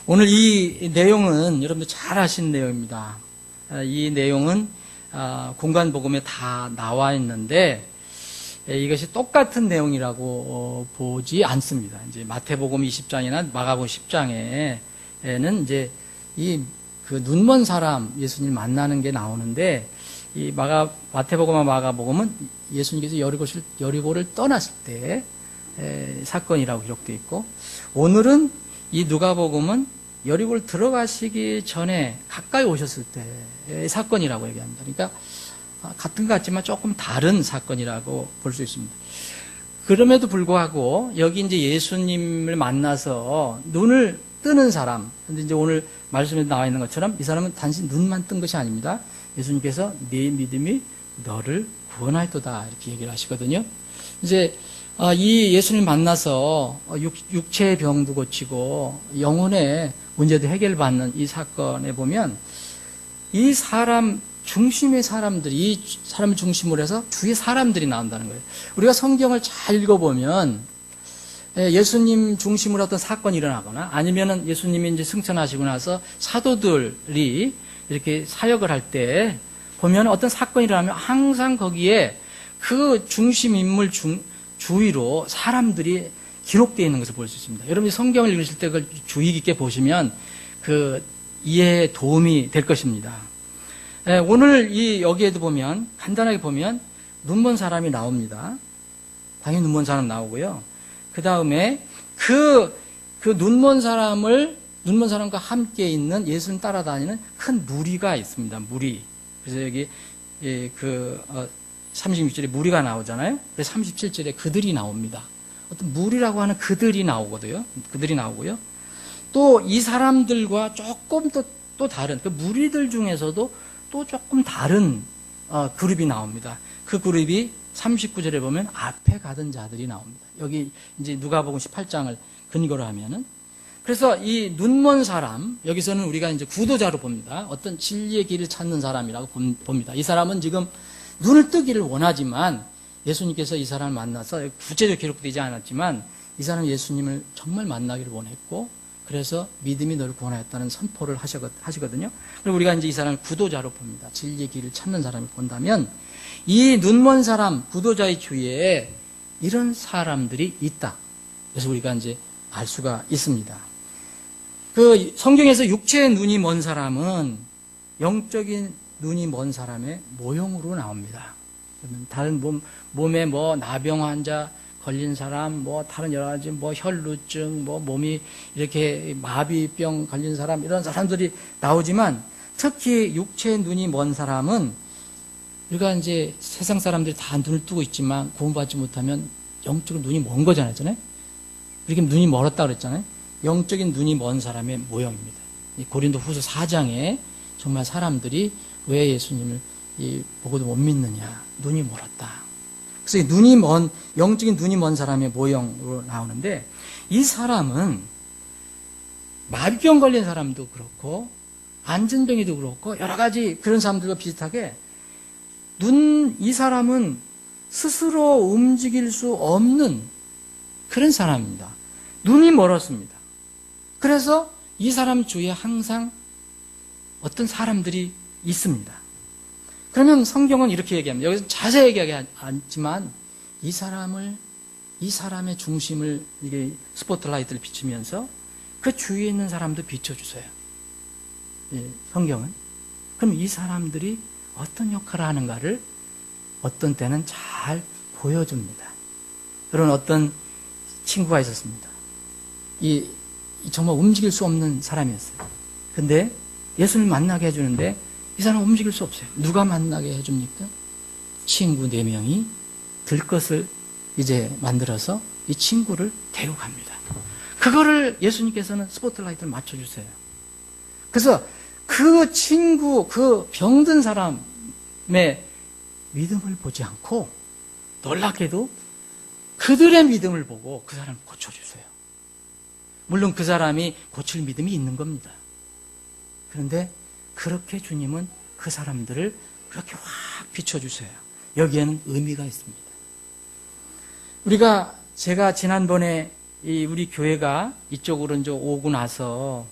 오늘 이 내용은 여러분들 잘 아시는 내용입니다. 이 내용은 공간복음에 다 나와 있는데 이것이 똑같은 내용이라고 보지 않습니다. 이제 마태복음 20장이나 마가복음 10장에는 이제 그 눈먼 사람 예수님 만나는 게 나오는데 이 마태복음과 마가복음은 예수님께서 여리고를 떠났을 때 사건이라고 기록되어 있고, 오늘은 이 누가복음은 여리고를 들어가시기 전에 가까이 오셨을 때의 사건이라고 얘기합니다. 그러니까 같은 것 같지만 조금 다른 사건이라고 볼 수 있습니다. 그럼에도 불구하고 여기 이제 예수님을 만나서 눈을 뜨는 사람, 근데 이제 오늘 말씀에 나와 있는 것처럼 이 사람은 단지 눈만 뜬 것이 아닙니다. 예수님께서 네 믿음이 너를 구원하였도다 이렇게 얘기를 하시거든요. 이제 이 예수님 만나서 육체의 병도 고치고 영혼의 문제도 해결받는 이 사건에 보면 이 사람 중심의 사람들이, 이 사람을 중심으로 해서 주위의 사람들이 나온다는 거예요. 우리가 성경을 잘 읽어보면 예수님 중심으로 어떤 사건이 일어나거나 아니면은 예수님이 이제 승천하시고 나서 사도들이 이렇게 사역을 할 때 보면 어떤 사건이 일어나면 항상 거기에 그 중심 인물 주위로 사람들이 기록되어 있는 것을 볼 수 있습니다. 여러분이 성경을 읽으실 때 그걸 주의 깊게 보시면 그 이해에 도움이 될 것입니다. 오늘 여기에도 보면 간단하게 보면 눈먼 사람이 나옵니다. 당연히 눈먼 사람 나오고요. 그 다음에 그 눈먼 사람과 함께 있는 예수님 따라다니는 큰 무리가 있습니다. 무리. 그래서 여기 36절에 무리가 나오잖아요. 그래서 37절에 그들이 나옵니다. 어떤 무리라고 하는 그들이 나오거든요. 그들이 나오고요. 또 이 사람들과 조금 또 다른 그 무리들 중에서도 또 조금 다른 그룹이 나옵니다. 그 그룹이 39절에 보면 앞에 가던 자들이 나옵니다. 여기 이제 누가복음 18장을 근거로 하면은, 그래서 이 눈먼 사람, 여기서는 우리가 이제 구도자로 봅니다. 어떤 진리의 길을 찾는 사람이라고 봅니다. 이 사람은 지금 눈을 뜨기를 원하지만 예수님께서 이 사람을 만나서 구체적으로 기록되지 않았지만 이 사람은 예수님을 정말 만나기를 원했고, 그래서 믿음이 너를 구원하였다는 선포를 하시거든요. 그리고 우리가 이제 이 사람을 구도자로 봅니다. 진리의 길을 찾는 사람을 본다면 이 눈먼 사람, 구도자의 주위에 이런 사람들이 있다. 그래서 우리가 이제 알 수가 있습니다. 그 성경에서 육체의 눈이 먼 사람은 영적인 눈이 먼 사람의 모형으로 나옵니다. 다른 몸에 나병 환자 걸린 사람, 다른 여러 가지 혈루증, 몸이 이렇게 마비병 걸린 사람, 이런 사람들이 나오지만 특히 육체의 눈이 먼 사람은 우리가 이제 세상 사람들이 다 눈을 뜨고 있지만 구원받지 못하면 영적으로 눈이 먼 거잖아요. 이렇게 눈이 멀었다 그랬잖아요. 영적인 눈이 먼 사람의 모형입니다. 고린도후서 4장에 정말 사람들이 왜 예수님을 보고도 못 믿느냐, 눈이 멀었다. 그래서 영적인 눈이 먼 사람의 모형으로 나오는데, 이 사람은 마비병 걸린 사람도 그렇고 안전병이도 그렇고 여러 가지 그런 사람들과 비슷하게 이 사람은 스스로 움직일 수 없는 그런 사람입니다. 눈이 멀었습니다. 그래서 이 사람 주위에 항상 어떤 사람들이 있습니다. 그러면 성경은 이렇게 얘기합니다. 여기서 자세히 얘기하지 않지만 이 사람의 중심을 이게 스포트라이트를 비추면서 그 주위에 있는 사람도 비춰주세요. 성경은. 그럼 이 사람들이 어떤 역할을 하는가를 어떤 때는 잘 보여줍니다. 그런 어떤 친구가 있었습니다. 정말 움직일 수 없는 사람이었어요. 근데 예수님을 만나게 해주는데 이 사람 움직일 수 없어요. 누가 만나게 해줍니까? 친구 4명이 들것을 이제 만들어서 이 친구를 데려갑니다. 그거를 예수님께서는 스포트라이트를 맞춰주세요. 그래서 그 친구, 그 병든 사람의 믿음을 보지 않고 놀랍게도 그들의 믿음을 보고 그 사람을 고쳐주세요. 물론 그 사람이 고칠 믿음이 있는 겁니다. 그런데 그렇게 주님은 그 사람들을 그렇게 확 비춰주세요. 여기에는 의미가 있습니다. 제가 지난번에 우리 교회가 이쪽으로 이제 오고 나서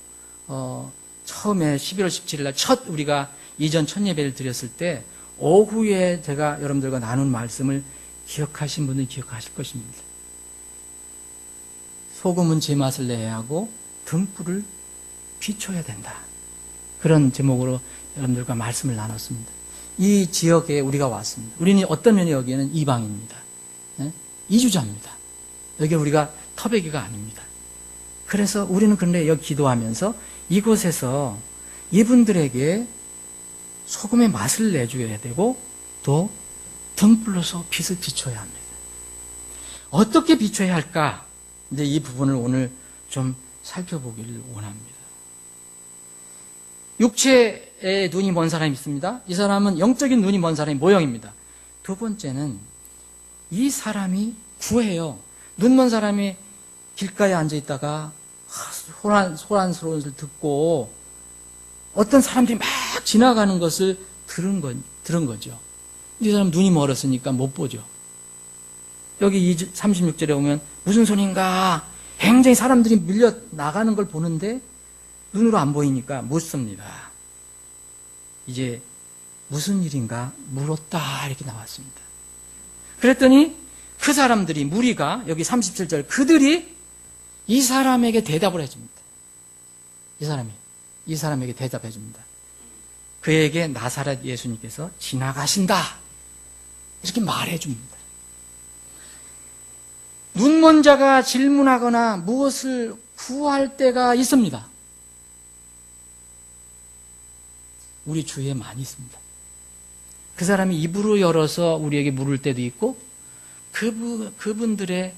처음에 11월 17일 날 첫 우리가 이전 첫 예배를 드렸을 때 오후에 제가 여러분들과 나눈 말씀을 기억하신 분은 기억하실 것입니다. 소금은 제맛을 내야 하고 등불을 비춰야 된다. 그런 제목으로 여러분들과 말씀을 나눴습니다. 이 지역에 우리가 왔습니다. 우리는 어떤 면이 여기에는 이방입니다. 이주자입니다. 여기 우리가 터베기가 아닙니다. 그래서 우리는 그런데 여기 기도하면서 이곳에서 이분들에게 소금의 맛을 내줘야 되고 또 등불로서 빛을 비춰야 합니다. 어떻게 비춰야 할까? 이제 이 부분을 오늘 좀 살펴보기를 원합니다. 육체의 눈이 먼 사람이 있습니다. 이 사람은 영적인 눈이 먼 사람의 모형입니다. 두 번째는 이 사람이 구해요. 눈 먼 사람이 길가에 앉아 있다가 소란스러운 것을 듣고 어떤 사람들이 막 지나가는 것을 들은 거죠. 이 사람 눈이 멀었으니까 못 보죠. 여기 36절에 보면 무슨 소린가 굉장히 사람들이 밀려 나가는 걸 보는데 눈으로 안 보이니까 묻습니다. 이제 무슨 일인가 물었다 이렇게 나왔습니다. 그랬더니 그 사람들이 무리가 여기 37절 그들이 이 사람에게 대답을 해줍니다. 이 사람에게 대답해 줍니다. 그에게 나사렛 예수님께서 지나가신다 이렇게 말해 줍니다. 눈먼 자가 질문하거나 무엇을 구할 때가 있습니다. 우리 주위에 많이 있습니다. 그 사람이 입으로 열어서 우리에게 물을 때도 있고 그분들의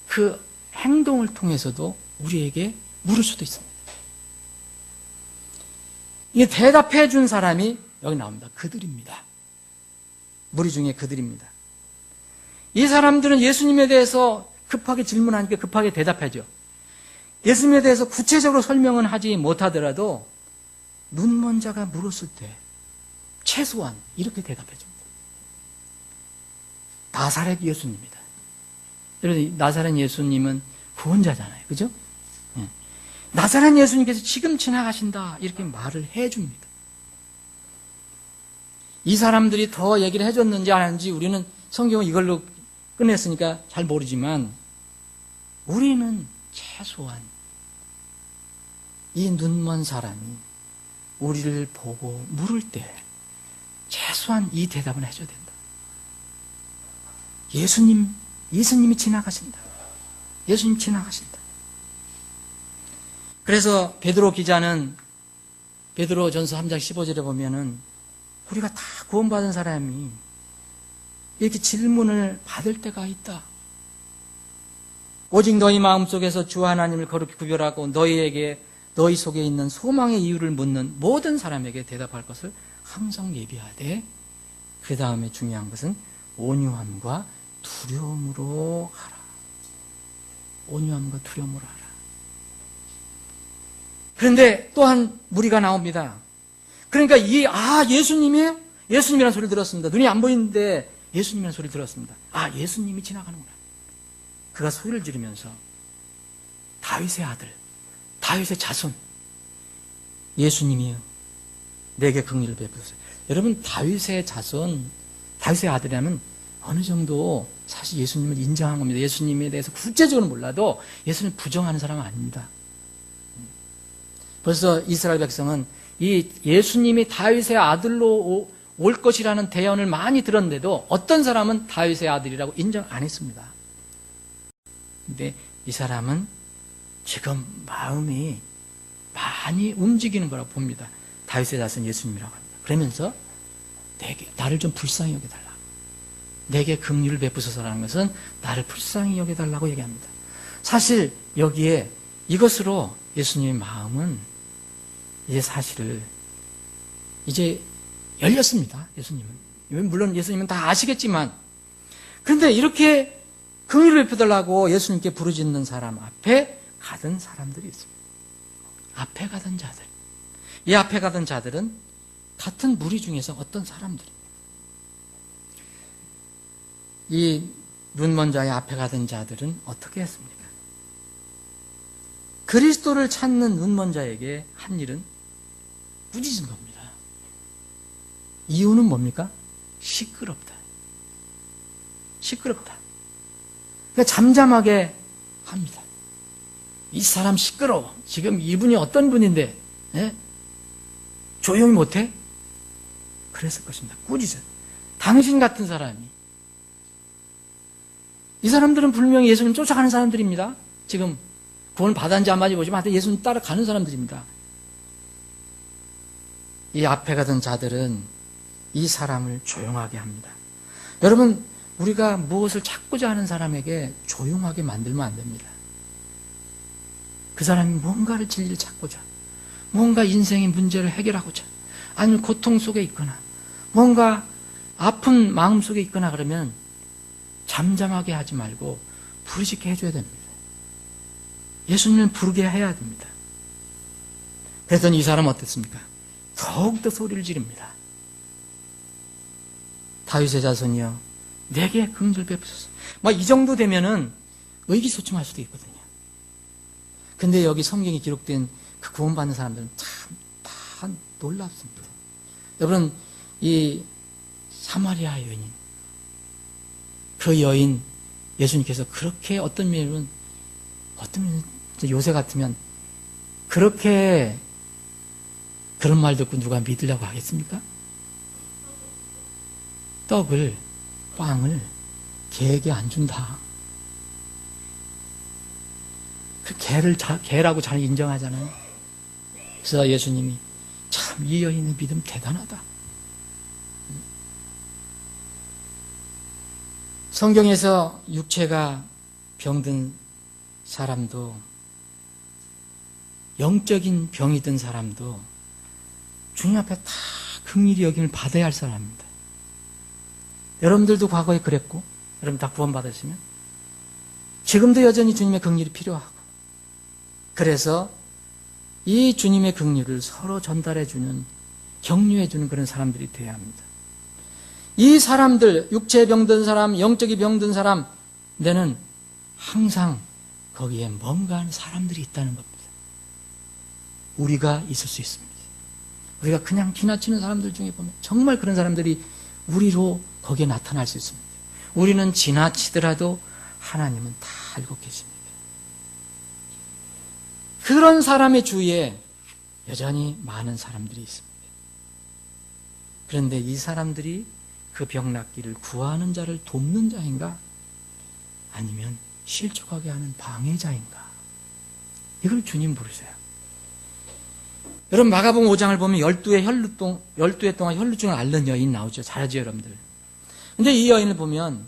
그 행동을 통해서도 우리에게 물을 수도 있습니다. 이게 대답해 준 사람이 여기 나옵니다. 그들입니다. 무리 중에 그들입니다. 이 사람들은 예수님에 대해서 급하게 질문하니까 급하게 대답하죠. 예수님에 대해서 구체적으로 설명은 하지 못하더라도 눈먼 자가 물었을 때 최소한 이렇게 대답해 줍니다. 나사렛 예수님입니다. 여러분, 나사렛 예수님은 구원자잖아요. 그죠? 네. 나사렛 예수님께서 지금 지나가신다. 이렇게 말을 해 줍니다. 이 사람들이 더 얘기를 해줬는지 안 했는지 우리는 성경은 이걸로 끝냈으니까 잘 모르지만 우리는 최소한 이 눈먼 사람이 우리를 보고 물을 때 최소한 이 대답은 해줘야 된다. 예수님이 지나가신다. 예수님 지나가신다. 그래서 베드로 기자는 베드로전서 3장 15절에 보면은 우리가 다 구원받은 사람이 이렇게 질문을 받을 때가 있다. 오직 너희 마음속에서 주 하나님을 거룩히 구별하고 너희 속에 있는 소망의 이유를 묻는 모든 사람에게 대답할 것을 항상 예비하되 그 다음에 중요한 것은 온유함과 두려움으로 하라. 온유함과 두려움으로 하라. 그런데 또한 무리가 나옵니다. 그러니까 예수님이에요? 예수님이라는 소리를 들었습니다. 눈이 안 보이는데 예수님이라는 소리를 들었습니다. 예수님이 지나가는구나. 그가 소리를 지르면서 다윗의 아들, 다윗의 자손, 예수님이요. 내게 긍휼을 베푸소서. 여러분, 다윗의 자손, 다윗의 아들이라면 어느 정도 사실 예수님을 인정한 겁니다. 예수님에 대해서 구체적으로 몰라도 예수님을 부정하는 사람은 아닙니다. 벌써 이스라엘 백성은 이 예수님이 다윗의 아들로 올 것이라는 대언을 많이 들었는데도 어떤 사람은 다윗의 아들이라고 인정 안 했습니다. 근데 이 사람은 지금 마음이 많이 움직이는 거라고 봅니다. 다윗의 자손 예수님이라고 합니다. 그러면서 나를 좀 불쌍히 여겨달라. 내게 긍휼을 베푸소서라는 것은 나를 불쌍히 여겨달라고 얘기합니다. 사실 여기에 이것으로 예수님의 마음은 이제 사실을 이제 열렸습니다. 예수님은. 물론 예수님은 다 아시겠지만 그런데 이렇게 긍휼을 베푸달라고 예수님께 부르짖는 사람 앞에 가던 사람들이 있습니다. 앞에 가던 자들. 이 앞에 가던 자들은 같은 무리 중에서 어떤 사람들입니다. 이 눈먼 자의 앞에 가던 자들은 어떻게 했습니까? 그 그리스도를 찾는 눈먼 자에게 한 일은 꾸짖은 겁니다. 이유는 뭡니까? 시끄럽다. 시끄럽다. 그러니까 잠잠하게 합니다. 이 사람 시끄러워. 지금 이분이 어떤 분인데 조용히 못해? 그랬을 것입니다. 꾸짖어. 당신 같은 사람이. 이 사람들은 분명히 예수님 쫓아가는 사람들입니다. 지금 구원 받았는지 안 받았는지 보지만 하여튼 예수님 따라가는 사람들입니다. 이 앞에 가던 자들은 이 사람을 조용하게 합니다. 여러분, 우리가 무엇을 찾고자 하는 사람에게 조용하게 만들면 안 됩니다. 그 사람이 뭔가를 진리를 찾고자, 뭔가 인생의 문제를 해결하고자, 아니면 고통 속에 있거나, 뭔가 아픈 마음 속에 있거나 그러면 잠잠하게 하지 말고 부르짖게 해줘야 됩니다. 예수님을 부르게 해야 됩니다. 그랬더니 이 사람은 어땠습니까? 더욱더 소리를 지릅니다. 다윗의 자손이여, 내게 긍휼 베푸소서. 이 정도 되면은 의기소침할 수도 있거든요. 근데 여기 성경에 기록된 그 구원받는 사람들은 참 다 놀랍습니다. 여러분, 이 사마리아 여인, 그 여인 예수님께서 그렇게 어떤 면은 요새 같으면 그렇게 그런 말 듣고 누가 믿으려고 하겠습니까? 빵을 개에게 안 준다. 그 개라고 잘 인정하잖아요. 그래서 예수님이 참 이 여인의 믿음 대단하다. 성경에서 육체가 병든 사람도, 영적인 병이 든 사람도 주님 앞에 다 긍휼히 여김을 받아야 할 사람입니다. 여러분들도 과거에 그랬고, 여러분 다 구원받으시면 지금도 여전히 주님의 긍휼이 필요하고, 그래서 이 주님의 긍휼을 서로 전달해주는, 격려해주는 그런 사람들이 되어야 합니다. 이 사람들, 육체에 병든 사람, 영적이 병든 사람, 내는 항상 거기에 뭔가 하는 사람들이 있다는 겁니다. 우리가 있을 수 있습니다. 우리가 그냥 지나치는 사람들 중에 보면 정말 그런 사람들이 우리로 거기에 나타날 수 있습니다. 우리는 지나치더라도 하나님은 다 알고 계십니다. 그런 사람의 주위에 여전히 많은 사람들이 있습니다. 그런데 이 사람들이 그 병 낫기를 구하는 자를 돕는 자인가? 아니면 실족하게 하는 방해자인가? 이걸 주님 부르세요. 여러분, 마가복음 5장을 보면 12회 동안 혈루증을 앓는 여인 나오죠. 잘 아죠, 여러분들. 근데 이 여인을 보면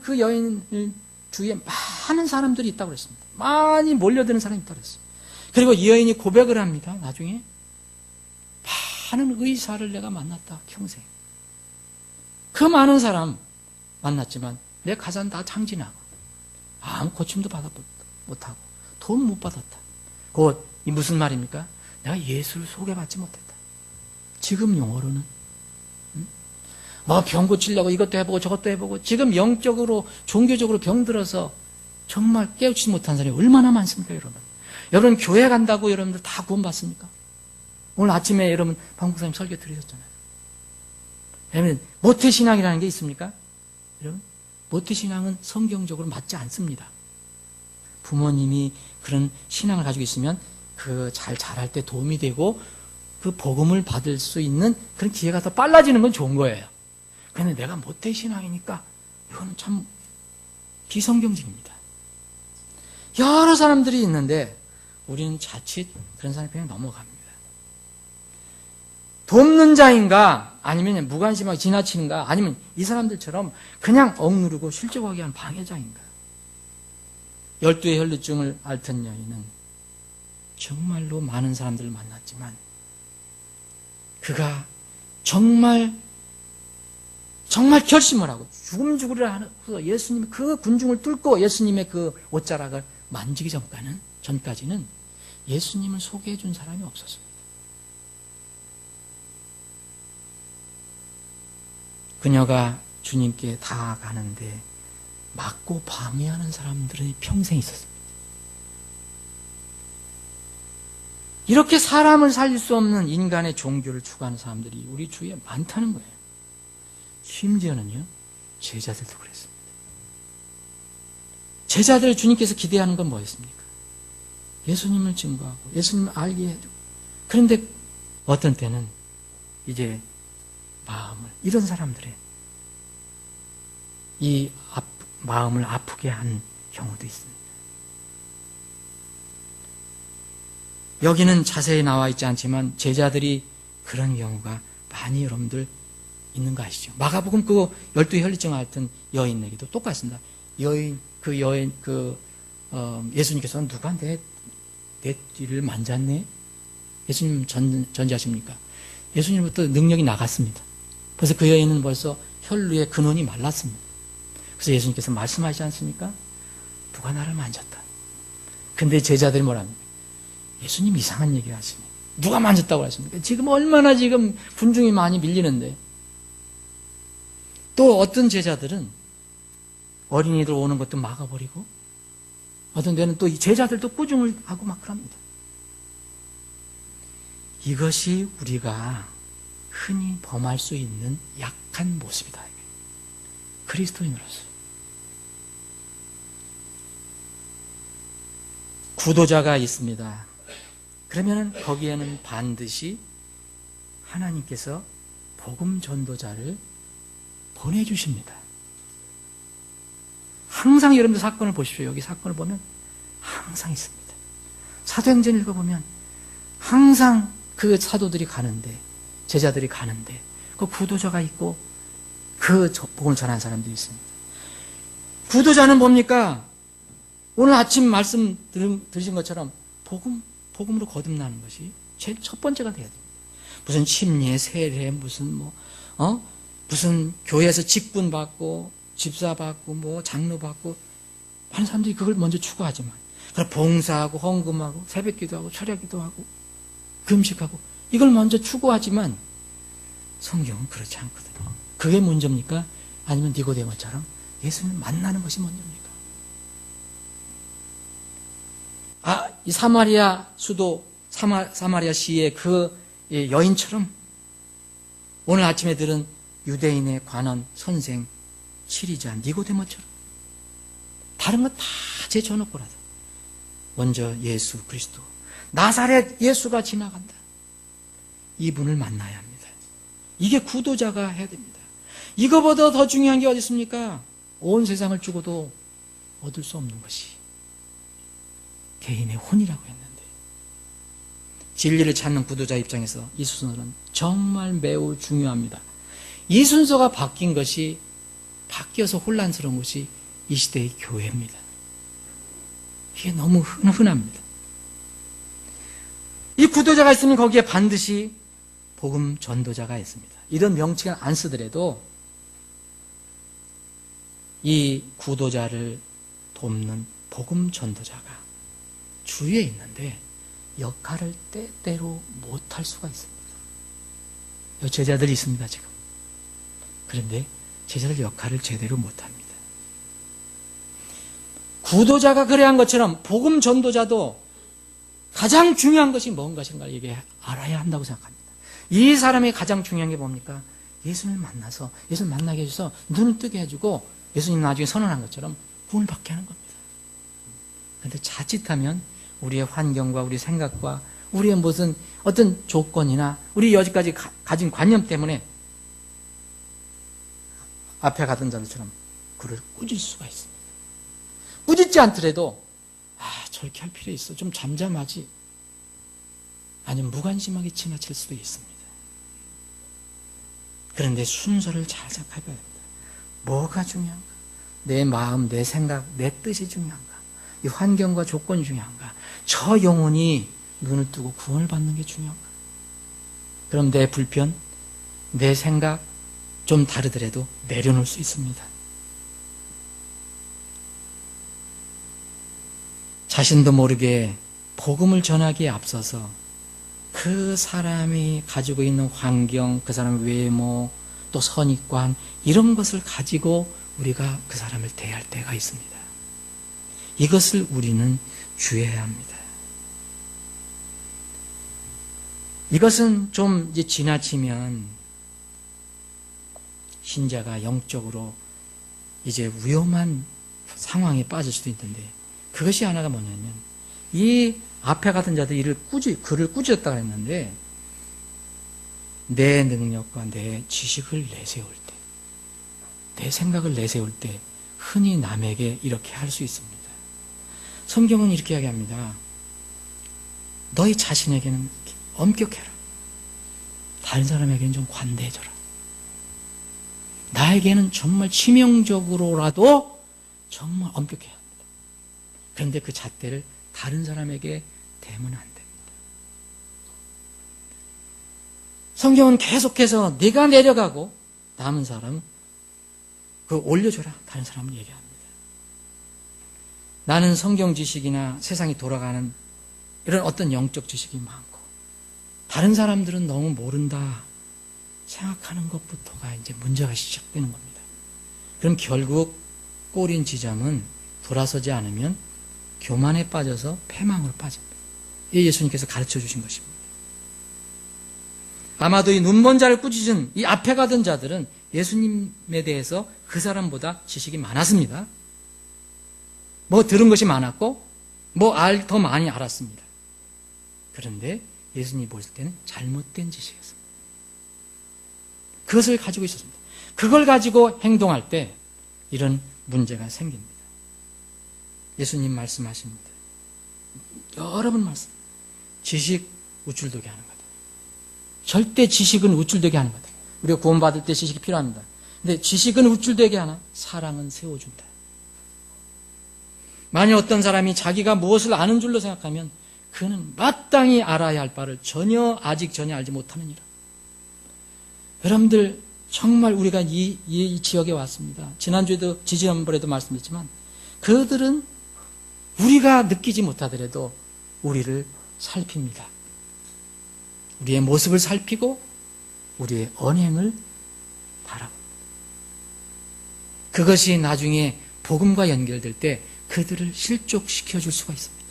그 여인 주위에 많은 사람들이 있다고 그랬습니다. 많이 몰려드는 사람이 있다고 그랬어요. 그리고 이 여인이 고백을 합니다. 나중에 많은 의사를 내가 만났다, 평생. 그 많은 사람 만났지만 내 가사는 다 장진하고 아무 고침도 받아 못하고 돈 못 받았다. 곧 이 무슨 말입니까? 내가 예수를 소개받지 못했다. 지금 용어로는 병 고치려고 이것도 해보고 저것도 해보고, 지금 영적으로 종교적으로 병들어서 정말 깨우치지 못한 사람이 얼마나 많습니까, 여러분? 여러분, 교회 간다고 여러분들 다 구원받습니까? 오늘 아침에 여러분 방목사님 설교 들으셨잖아요. 여러분, 모태신앙이라는 게 있습니까? 여러분, 모태신앙은 성경적으로 맞지 않습니다. 부모님이 그런 신앙을 가지고 있으면 그 잘 자랄 때 도움이 되고 그 복음을 받을 수 있는 그런 기회가 더 빨라지는 건 좋은 거예요. 그런데 내가 모태신앙이니까 이거는 참 비성경적입니다. 여러 사람들이 있는데 우리는 자칫 그런 사람이 그냥 넘어갑니다. 돕는 자인가, 아니면 무관심하게 지나치는가, 아니면 이 사람들처럼 그냥 억누르고 실족하게 하는 방해자인가. 12의 혈루증을 앓던 여인은 정말로 많은 사람들을 만났지만 그가 정말 결심을 하고 죽음죽으리라 하면서 예수님의 그 군중을 뚫고 예수님의 그 옷자락을 만지기 전까지는 예수님을 소개해 준 사람이 없었습니다. 그녀가 주님께 다가가는데 막고 방해하는 사람들이 평생 있었습니다. 이렇게 사람을 살릴 수 없는 인간의 종교를 추구하는 사람들이 우리 주위에 많다는 거예요. 심지어는요, 제자들도 그랬습니다. 제자들 주님께서 기대하는 건 뭐였습니까? 예수님을 증거하고 예수님을 알게 해주고. 그런데 어떤 때는 이제 마음을, 이런 사람들의 이 마음을 아프게 한 경우도 있습니다. 여기는 자세히 나와 있지 않지만 제자들이 그런 경우가 많이 여러분들 있는 거 아시죠? 마가복음 그 12 혈루증 앓던 여인에게도 똑같습니다. 예수님께서는 누가 내 뒤를 만졌네? 예수님 전지하십니까? 예수님부터 능력이 나갔습니다. 그래서 그 여인은 벌써 혈루의 근원이 말랐습니다. 그래서 예수님께서 말씀하시지 않습니까? 누가 나를 만졌다. 근데 제자들이 뭐랍니까? 예수님 이상한 얘기를 하시네. 누가 만졌다고 하십니까? 지금 얼마나 지금 군중이 많이 밀리는데. 또 어떤 제자들은 어린이들 오는 것도 막아버리고, 어떤 데는 또 제자들도 꾸중을 하고 막 그럽니다. 이것이 우리가 흔히 범할 수 있는 약한 모습이다. 그리스도인으로서. 구도자가 있습니다. 그러면 거기에는 반드시 하나님께서 복음 전도자를 보내주십니다. 항상 여러분들 사건을 보십시오. 여기 사건을 보면 항상 있습니다. 사도행전 읽어보면 항상 그 사도들이 가는데, 제자들이 가는데 그 구도자가 있고 그 복음을 전하는 사람들이 있습니다. 구도자는 뭡니까? 오늘 아침 말씀 들으신 것처럼 복음으로 거듭나는 것이 제일 첫 번째가 돼야 됩니다. 무슨 침례, 세례, 무슨 무슨 교회에서 직분 받고 집사 받고 장로 받고 많은 사람들이 그걸 먼저 추구하지만, 그럼 봉사하고 헌금하고 새벽기도하고 철야기도하고 금식하고 이걸 먼저 추구하지만 성경은 그렇지 않거든요. 그게 문제입니까? 아니면 니고데모처럼 예수님을 만나는 것이 먼저입니까? 이 사마리아 수도 사마리아 시의 그 여인처럼 오늘 아침에 들은 유대인의 관원 선생 치리자 니고데모처럼 다른 거 다 제쳐놓고라도 먼저 예수 그리스도 나사렛 예수가 지나간다. 이분을 만나야 합니다. 이게 구도자가 해야 됩니다. 이거보다 더 중요한 게 어디 있습니까? 온 세상을 주고도 얻을 수 없는 것이 개인의 혼이라고 했는데, 진리를 찾는 구도자 입장에서 이 순서는 정말 매우 중요합니다. 이 순서가 바뀌어서 혼란스러운 것이 이 시대의 교회입니다. 이게 너무 흔합니다. 이 구도자가 있으면 거기에 반드시 복음 전도자가 있습니다. 이런 명칭을 안 쓰더라도 이 구도자를 돕는 복음 전도자가 주위에 있는데 역할을 때때로 못할 수가 있습니다. 제자들이 있습니다, 지금. 그런데 제자들 역할을 제대로 못합니다. 구도자가 그래 한 것처럼 복음 전도자도 가장 중요한 것이 뭔 것인가 이게 알아야 한다고 생각합니다. 이 사람의 가장 중요한 게 뭡니까? 예수님을 만나서 예수를 만나게 해줘서 눈을 뜨게 해주고 예수님 나중에 선언한 것처럼 구원을 받게 하는 겁니다. 그런데 자칫하면 우리의 환경과 우리 생각과 우리의 무슨 어떤 조건이나 우리 여지까지 가진 관념 때문에 앞에 가던 자들처럼 그를 꾸질 수가 있습니다. 꾸짖지 않더라도 저렇게 할 필요 있어. 좀 잠잠하지. 아니면 무관심하게 지나칠 수도 있습니다. 그런데 순서를 잘 생각해야 됩니다. 뭐가 중요한가? 내 마음, 내 생각, 내 뜻이 중요한가? 이 환경과 조건이 중요한가? 저 영혼이 눈을 뜨고 구원을 받는 게 중요한가? 그럼 내 불편, 내 생각 좀 다르더라도 내려놓을 수 있습니다. 자신도 모르게 복음을 전하기에 앞서서 그 사람이 가지고 있는 환경, 그 사람의 외모, 또 선입관 이런 것을 가지고 우리가 그 사람을 대할 때가 있습니다. 이것을 우리는 주의해야 합니다. 이것은 좀 이제 지나치면 신자가 영적으로 이제 위험한 상황에 빠질 수도 있는데, 그것이 하나가 뭐냐면, 이 앞에 같은 자들이 글을 꾸짖었다고 했는데, 내 능력과 내 지식을 내세울 때, 내 생각을 내세울 때 흔히 남에게 이렇게 할 수 있습니다. 성경은 이렇게 이야기합니다. 너희 자신에게는 엄격해라. 다른 사람에게는 좀 관대해져라. 나에게는 정말 치명적으로라도 정말 엄격해야 합니다. 그런데 그 잣대를 다른 사람에게 대면 안 됩니다. 성경은 계속해서 네가 내려가고 남은 사람 그 올려줘라. 다른 사람을 얘기합니다. 나는 성경 지식이나 세상이 돌아가는 이런 어떤 영적 지식이 많고 다른 사람들은 너무 모른다 생각하는 것부터가 이제 문제가 시작되는 겁니다. 그럼 결국 꼬린 지점은 돌아서지 않으면 교만에 빠져서 패망으로 빠집니다. 이게 예수님께서 가르쳐 주신 것입니다. 아마도 이 눈먼 자를 꾸짖은 이 앞에 가던 자들은 예수님에 대해서 그 사람보다 지식이 많았습니다. 뭐 들은 것이 많았고 뭐 더 많이 알았습니다. 그런데 예수님이 보실 때는 잘못된 지식이었습니다. 그것을 가지고 있었습니다. 그걸 가지고 행동할 때 이런 문제가 생깁니다. 예수님 말씀하십니다. 여러 번 말씀. 지식 우쭐되게 하는 거다. 절대 지식은 우쭐되게 하는 거다. 우리가 구원받을 때 지식이 필요합니다. 근데 지식은 우쭐되게 하나? 사랑은 세워준다. 만약 어떤 사람이 자기가 무엇을 아는 줄로 생각하면 그는 마땅히 알아야 할 바를 아직 전혀 알지 못하느니라. 여러분들 정말 우리가 이 지역에 왔습니다. 지난번에도 말씀드렸지만 그들은 우리가 느끼지 못하더라도 우리를 살핍니다. 우리의 모습을 살피고 우리의 언행을 바라봅니다. 그것이 나중에 복음과 연결될 때 그들을 실족시켜 줄 수가 있습니다.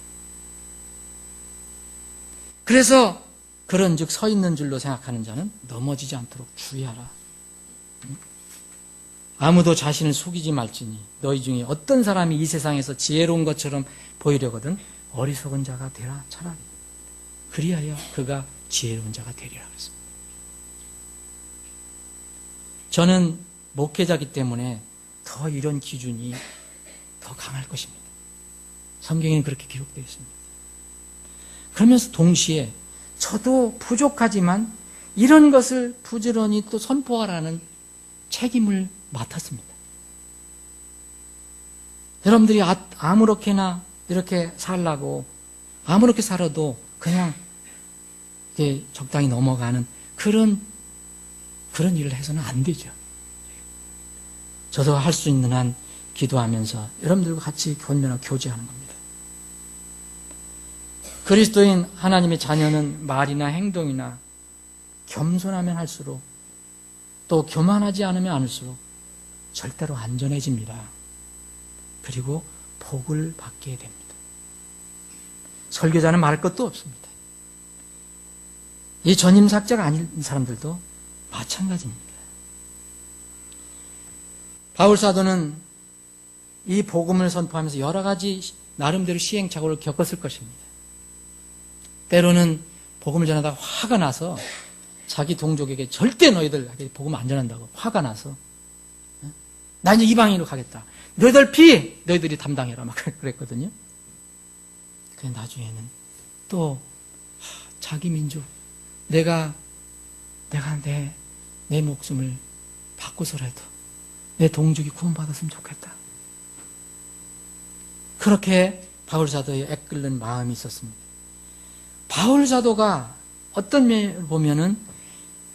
그래서 그런즉 서 있는 줄로 생각하는 자는 넘어지지 않도록 주의하라. 아무도 자신을 속이지 말지니 너희 중에 어떤 사람이 이 세상에서 지혜로운 것처럼 보이려거든 어리석은 자가 되라 차라리. 그리하여 그가 지혜로운 자가 되리라 그랬습니다. 저는 목회자이기 때문에 더 이런 기준이 더 강할 것입니다. 성경에는 그렇게 기록되어 있습니다. 그러면서 동시에 저도 부족하지만 이런 것을 부지런히 또 선포하라는 책임을 맡았습니다. 여러분들이 아무렇게나 이렇게 살라고 아무렇게 살아도 그냥 적당히 넘어가는 그런 일을 해서는 안 되죠. 저도 할 수 있는 한 기도하면서 여러분들과 같이 권면하고 교제하는 겁니다. 그리스도인 하나님의 자녀는 말이나 행동이나 겸손하면 할수록 또 교만하지 않으면 않을수록 절대로 안전해집니다. 그리고 복을 받게 됩니다. 설교자는 말할 것도 없습니다. 이 전임삭자가 아닌 사람들도 마찬가지입니다. 바울 사도는 이 복음을 선포하면서 여러 가지 나름대로 시행착오를 겪었을 것입니다. 때로는 복음을 전하다 화가 나서 자기 동족에게 절대 너희들 복음 안 전한다고 화가 나서 나 이제 이방인으로 가겠다. 너희들 너희들이 담당해라 막 그랬거든요. 근데 나중에는 또 자기 민족 내가 내 목숨을 바꾸서라도 내 동족이 구원받았으면 좋겠다. 그렇게 바울 사도의 애끓는 마음이 있었습니다. 바울 사도가 어떤 면을 보면은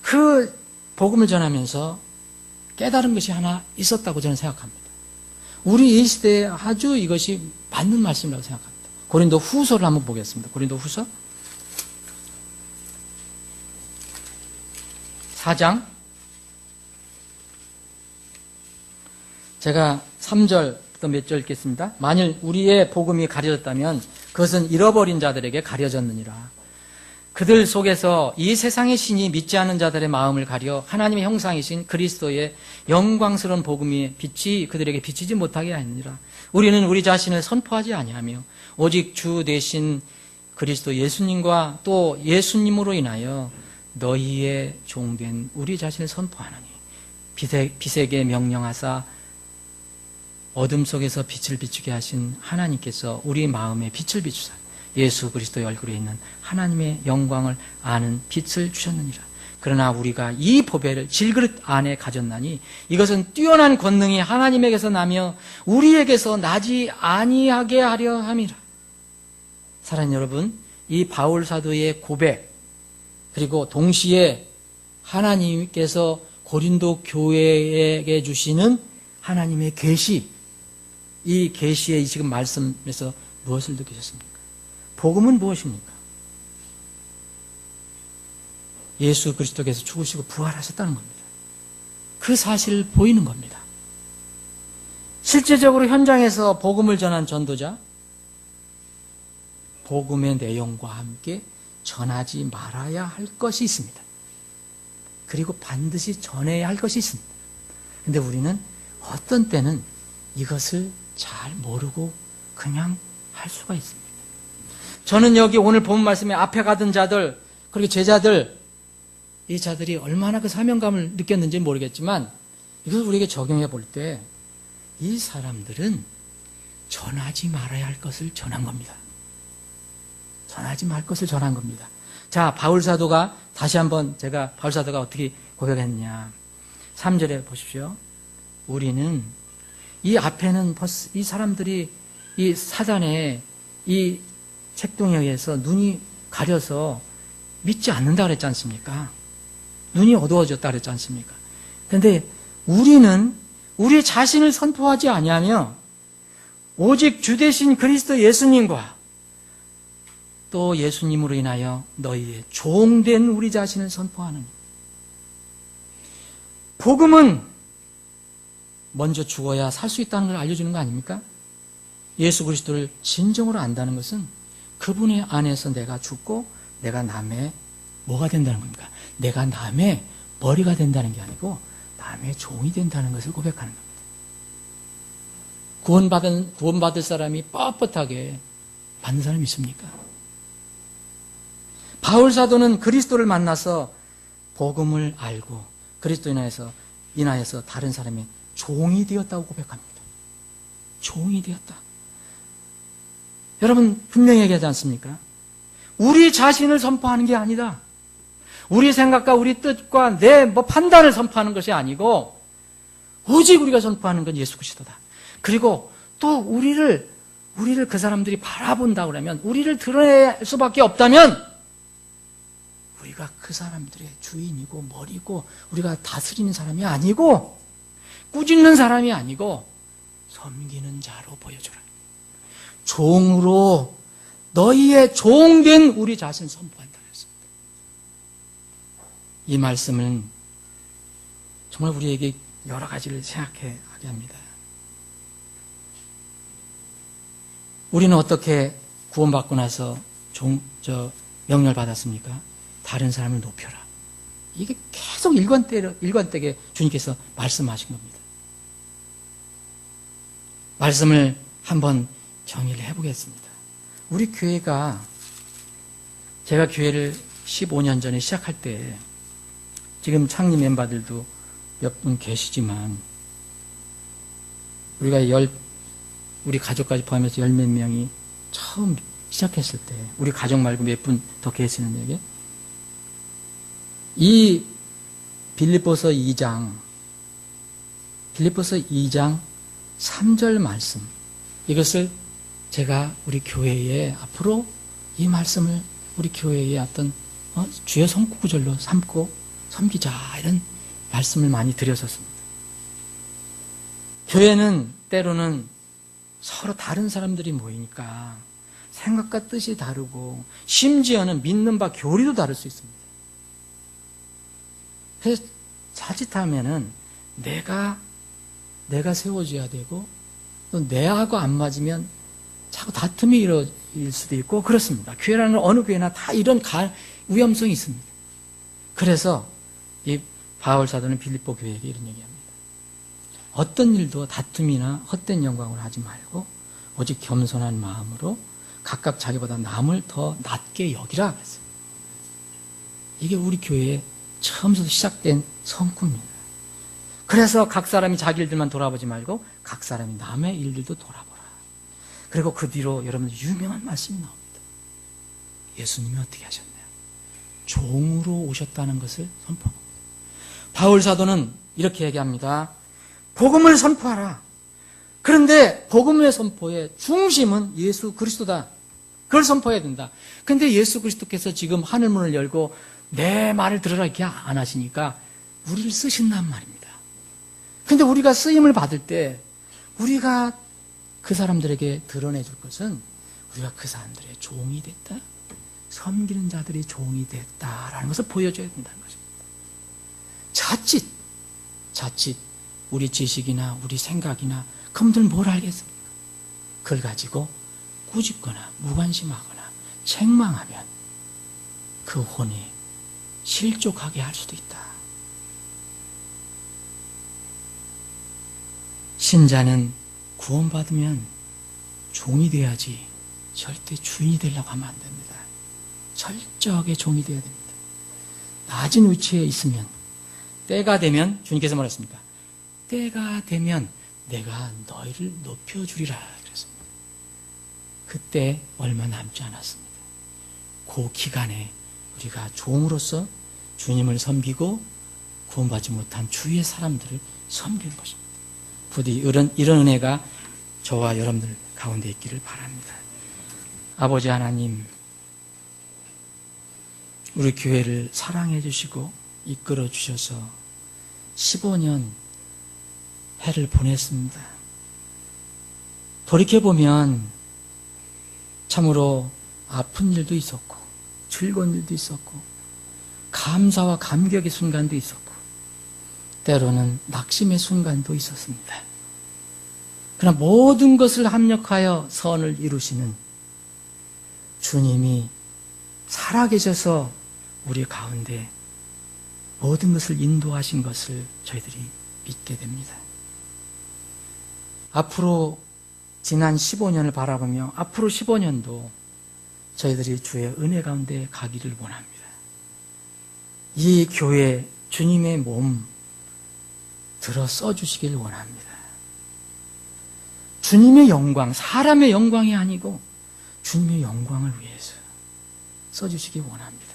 그 복음을 전하면서 깨달은 것이 하나 있었다고 저는 생각합니다. 우리 이 시대에 아주 이것이 맞는 말씀이라고 생각합니다. 고린도 후서를 한번 보겠습니다. 고린도 후서 4장 제가 3절부터 몇 절 읽겠습니다. 만일 우리의 복음이 가려졌다면 그것은 잃어버린 자들에게 가려졌느니라. 그들 속에서 이 세상의 신이 믿지 않는 자들의 마음을 가려 하나님의 형상이신 그리스도의 영광스러운 복음의 빛이 그들에게 비치지 못하게 하느니라. 우리는 우리 자신을 선포하지 아니하며 오직 주 되신 그리스도 예수님과 또 예수님으로 인하여 너희의 종된 우리 자신을 선포하노니 빛에게 명령하사 어둠 속에서 빛을 비추게 하신 하나님께서 우리 마음에 빛을 비추사 예수 그리스도의 얼굴에 있는 하나님의 영광을 아는 빛을 주셨느니라. 그러나 우리가 이 보배를 질그릇 안에 가졌나니 이것은 뛰어난 권능이 하나님에게서 나며 우리에게서 나지 아니하게 하려 함이라. 사랑하는 여러분, 이 바울 사도의 고백 그리고 동시에 하나님께서 고린도 교회에게 주시는 하나님의 계시, 이 계시의 지금 말씀에서 무엇을 느끼셨습니까? 복음은 무엇입니까? 예수 그리스도께서 죽으시고 부활하셨다는 겁니다. 그 사실을 보이는 겁니다. 실제적으로 현장에서 복음을 전한 전도자, 복음의 내용과 함께 전하지 말아야 할 것이 있습니다. 그리고 반드시 전해야 할 것이 있습니다. 그런데 우리는 어떤 때는 이것을 잘 모르고 그냥 할 수가 있습니다. 저는 여기 오늘 본 말씀에 앞에 가던 자들, 그리고 제자들, 이 자들이 얼마나 그 사명감을 느꼈는지 모르겠지만 이것을 우리에게 적용해 볼 때 이 사람들은 전하지 말아야 할 것을 전한 겁니다. 전하지 말 것을 전한 겁니다. 자, 바울사도가 다시 한번 제가 바울사도가 어떻게 고백했냐. 3절에 보십시오. 우리는 이 앞에는 이 사람들이 이 사단의 이 책동에 의해서 눈이 가려서 믿지 않는다 그랬지 않습니까? 눈이 어두워졌다 그랬지 않습니까? 그런데 우리는 우리 자신을 선포하지 아니하며 오직 주 되신 그리스도 예수님과 또 예수님으로 인하여 너희의 종된 우리 자신을 선포하는, 복음은 먼저 죽어야 살 수 있다는 걸 알려주는 거 아닙니까? 예수 그리스도를 진정으로 안다는 것은 그분의 안에서 내가 죽고 내가 남의 뭐가 된다는 겁니까? 내가 남의 머리가 된다는 게 아니고 남의 종이 된다는 것을 고백하는 겁니다. 구원받을 사람이 뻣뻣하게 받는 사람이 있습니까? 바울 사도는 그리스도를 만나서 복음을 알고 그리스도 인하여서 다른 사람의 종이 되었다고 고백합니다. 종이 되었다. 여러분 분명히 얘기하지 않습니까? 우리 자신을 선포하는 게 아니다. 우리 생각과 우리 뜻과 내 판단을 선포하는 것이 아니고 오직 우리가 선포하는 건 예수 그리스도다. 그리고 또 우리를 그 사람들이 바라본다 그러면, 우리를 드러낼 수밖에 없다면 우리가 그 사람들의 주인이고 머리고 우리가 다스리는 사람이 아니고 꾸짖는 사람이 아니고 섬기는 자로 보여주라. 종으로 너희의 종된 우리 자신을 선포한다 그랬습니다. 이 말씀은 정말 우리에게 여러 가지를 생각하게 합니다. 우리는 어떻게 구원받고 나서 명령을 받았습니까? 다른 사람을 높여라. 이게 계속 일관되게 주님께서 말씀하신 겁니다. 말씀을 한번 정의를 해보겠습니다. 우리 교회가, 제가 교회를 15년 전에 시작할 때, 지금 창립 멤버들도 몇 분 계시지만, 우리 가족까지 포함해서 10몇 명이 처음 시작했을 때, 우리 가족 말고 몇 분 더 계시는데, 이 빌립보서 2장 3절 말씀, 이것을 제가 우리 교회에 앞으로 이 말씀을 우리 교회의 어떤 주요 성구구절로 삼고 섬기자, 이런 말씀을 많이 드렸었습니다. 교회는 때로는 서로 다른 사람들이 모이니까 생각과 뜻이 다르고 심지어는 믿는 바 교리도 다를 수 있습니다. 그래서 자칫하면은 내가 세워져야 되고 또 내하고 안 맞으면 자꾸 다툼이 이루어질 수도 있고 그렇습니다. 교회라는 어느 교회나 다 이런 위험성이 있습니다. 그래서 이 바울 사도는 빌립보 교회에게 이런 얘기합니다. 어떤 일도 다툼이나 헛된 영광을 하지 말고 오직 겸손한 마음으로 각각 자기보다 남을 더 낮게 여기라 그랬어요. 이게 우리 교회의 처음부터 시작된 성품입니다. 그래서 각 사람이 자기 일들만 돌아보지 말고 각 사람이 남의 일들도 돌아보라. 그리고 그 뒤로 여러분들 유명한 말씀이 나옵니다. 예수님이 어떻게 하셨나요? 종으로 오셨다는 것을 선포합니다. 바울 사도는 이렇게 얘기합니다. 복음을 선포하라. 그런데 복음의 선포의 중심은 예수 그리스도다. 그걸 선포해야 된다. 그런데 예수 그리스도께서 지금 하늘문을 열고 내 말을 들으라 이렇게 안 하시니까 우리를 쓰신단 말입니다. 근데 우리가 쓰임을 받을 때 우리가 그 사람들에게 드러내줄 것은 우리가 그 사람들의 종이 됐다. 섬기는 자들이 종이 됐다라는 것을 보여줘야 된다는 것입니다. 자칫 우리 지식이나 우리 생각이나 그분들 뭘 알겠습니까? 그걸 가지고 꾸짖거나 무관심하거나 책망하면 그 혼이 실족하게 할 수도 있다. 신자는 구원받으면 종이 돼야지 절대 주인이 되려고 하면 안 됩니다. 철저하게 종이 되어야 됩니다. 낮은 위치에 있으면 때가 되면 주님께서 뭐랬습니까? 때가 되면 내가 너희를 높여주리라 그랬습니다. 그때 얼마 남지 않았습니다. 그 기간에 우리가 종으로서 주님을 섬기고 구원받지 못한 주위의 사람들을 섬기는 것입니다. 부디 이런 은혜가 저와 여러분들 가운데 있기를 바랍니다. 아버지 하나님, 우리 교회를 사랑해 주시고 이끌어 주셔서 15년 해를 보냈습니다. 돌이켜보면 참으로 아픈 일도 있었고 즐거운 일도 있었고 감사와 감격의 순간도 있었고 때로는 낙심의 순간도 있었습니다. 그러나 모든 것을 합력하여 선을 이루시는 주님이 살아계셔서 우리 가운데 모든 것을 인도하신 것을 저희들이 믿게 됩니다. 앞으로 지난 15년을 바라보며 앞으로 15년도 저희들이 주의 은혜 가운데 가기를 원합니다. 이 교회 주님의 몸 들어 써주시길 원합니다. 주님의 영광, 사람의 영광이 아니고 주님의 영광을 위해서 써주시기 원합니다.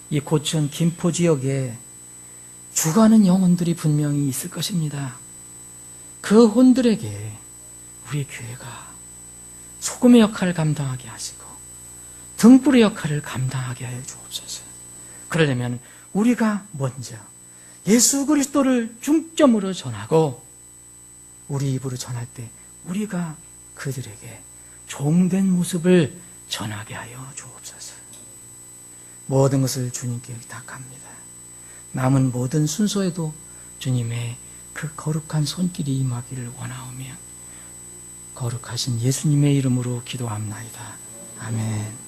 이 고천 김포 지역에 죽어가는 영혼들이 분명히 있을 것입니다. 그 혼들에게 우리 교회가 소금의 역할을 감당하게 하시고 등불의 역할을 감당하게 하여 주옵소서. 그러려면 우리가 먼저 예수 그리스도를 중점으로 전하고 우리 입으로 전할 때 우리가 그들에게 종된 모습을 전하게 하여 주옵소서. 모든 것을 주님께 의탁합니다. 남은 모든 순서에도 주님의 그 거룩한 손길이 임하기를 원하오며 거룩하신 예수님의 이름으로 기도합나이다. 아멘.